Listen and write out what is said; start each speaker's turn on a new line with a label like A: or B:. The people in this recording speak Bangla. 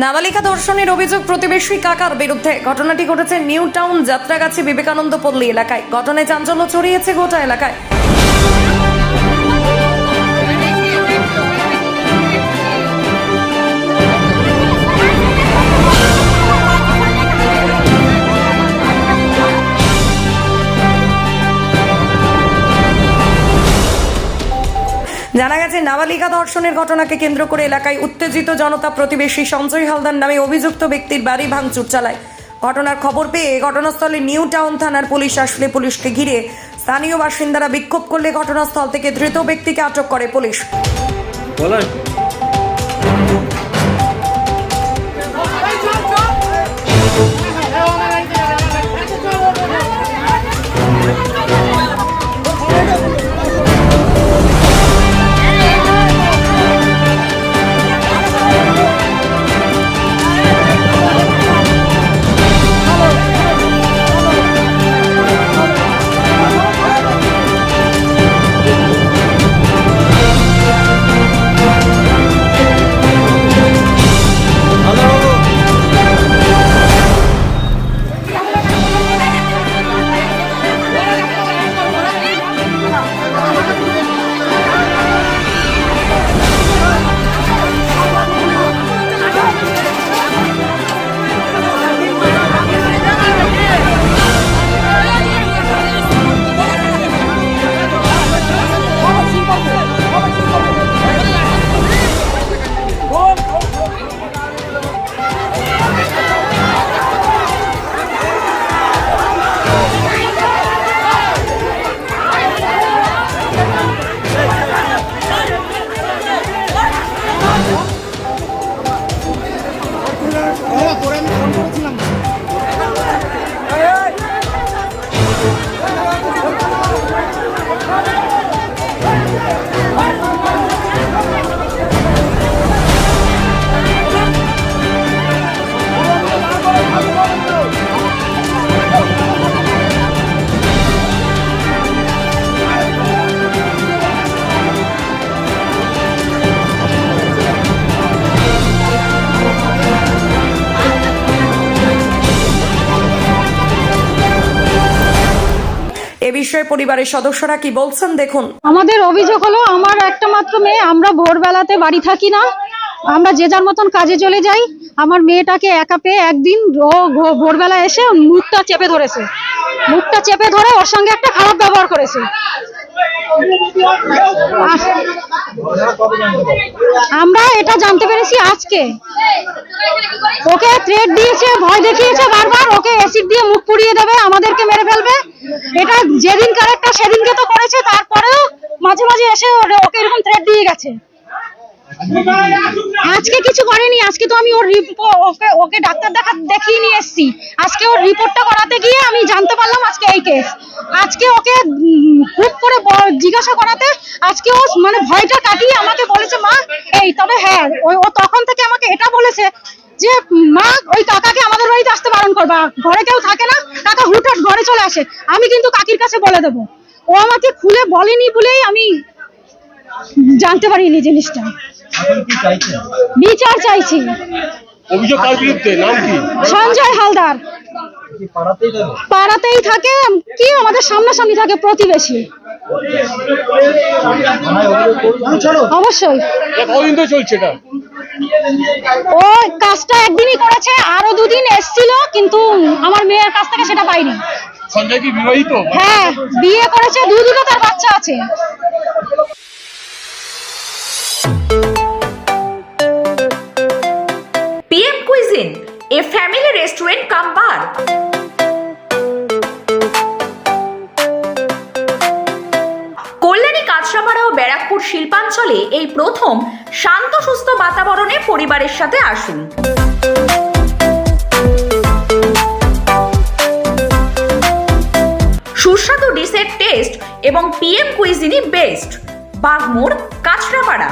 A: নাবালিকা ধর্ষণের অভিযোগ প্রতিবেশী কাকার বিরুদ্ধে। ঘটনাটি ঘটেছে নিউ টাউন যাত্রাগাছি বিবেকানন্দ পল্লী এলাকায়। ঘটনায় চাঞ্চল্য ছড়িয়েছে গোটা এলাকায়। জানা গেছে, নাবালিকা ধর্ষণের ঘটনাকে কেন্দ্র করে এলাকায় উত্তেজিত জনতা প্রতিবেশী সঞ্জয় হালদার নামে অভিযুক্ত ব্যক্তির বাড়ি ভাঙচুর চালায়। ঘটনার খবর পেয়ে ঘটনাস্থলে নিউ টাউন থানার পুলিশ আসলে পুলিশকে ঘিরে স্থানীয় বাসিন্দারা বিক্ষোভ করলে ঘটনাস্থল থেকে ধৃত ব্যক্তিকে আটক করে পুলিশ। এ বিষয়ে পরিবারের সদস্যরা কি বলছেন দেখুন।
B: আমাদের অভিযোগ হলো, আমার একটা মাত্র মেয়ে, আমরা ভোরবেলাতে বাড়ি থাকি না, আমরা যে যার মতন কাজে চলে যাই। আমার মেয়েটাকে একা পেয়ে একদিন ও ভোরবেলা এসে মুখটা চেপে ধরেছে, মুখটা চেপে ধরে ওর সঙ্গে একটা খারাপ ব্যবহার করেছে। আমরা এটা জানতে পেরেছি আজকে। ওকে থ্রেট দিয়েছে, ভয় দেখিয়েছে বারবার, ওকে অ্যাসিড দিয়ে মুখ পুড়িয়ে দেবে, আমাদেরকে মেরে ফেলবে। এটা যেদিন কারেক্টটা সেদিনকে তো করেছে, তারপরেও মাঝে মাঝে এসে ওকে এরকম থ্রেট দিয়ে গেছে। আজকে কিছু করেনি। আজকে তো আমি ওর ওকে ডাক্তার দেখিয়ে নিয়ে এসেছি। আজকে ওর রিপোর্টটা করাতে গিয়ে আমি জানতে পারলাম আজকে এই কেস। আজকে ওকে খুব করে জিজ্ঞাসা করাতে আজকে ও মানে ভয়টা কাটিয়ে আমাকে বলেছে, মা এই তবে হ্যাঁ, ও তখন থেকে আমাকে এটা বলেছে যে মা ওই কাকাকে আমাদের বাড়িতে আসতে বারণ করবা, ঘরে কেউ থাকে না, কাকা হুটহাট ঘরে চলে আসে। আমি কিন্তু কাকির কাছে বলে দেবো। ও আমাকে খুলে বলেনি বলেই আমি জানতে পারিনি জিনিসটা। বিচার চাইছি।
C: অভিযোগ কার বিরুদ্ধে? নাম কি?
B: সঞ্জয় হালদার। পাড়াতেই থাকে, কি আমাদের সামনাসামনি থাকে, প্রতিবেশী। অবশ্যই।
C: কতদিন ধরে চলছে এটা?
B: ও কাজটা একদিনই করেছে, আরো দুদিন এসেছিল, কিন্তু আমার মেয়ের কাছ থেকে সেটা পাইনি।
C: সঞ্জয় কি বিবাহিত?
B: হ্যাঁ, বিয়ে করেছে, দুদিনও তার বাচ্চা আছে।
D: PM Cuisine, a family restaurant cum bar. Kalyani Kanchrapara ও ব্যারাকপুর শিল্পাঞ্চলে এই প্রথম শান্ত সুস্থ বাতাবরণে পরিবারের সাথে আসুন। সুস্বাদু ডিশের টেস্ট এবং PM Cuisine best. Bagmor, Kanchrapara.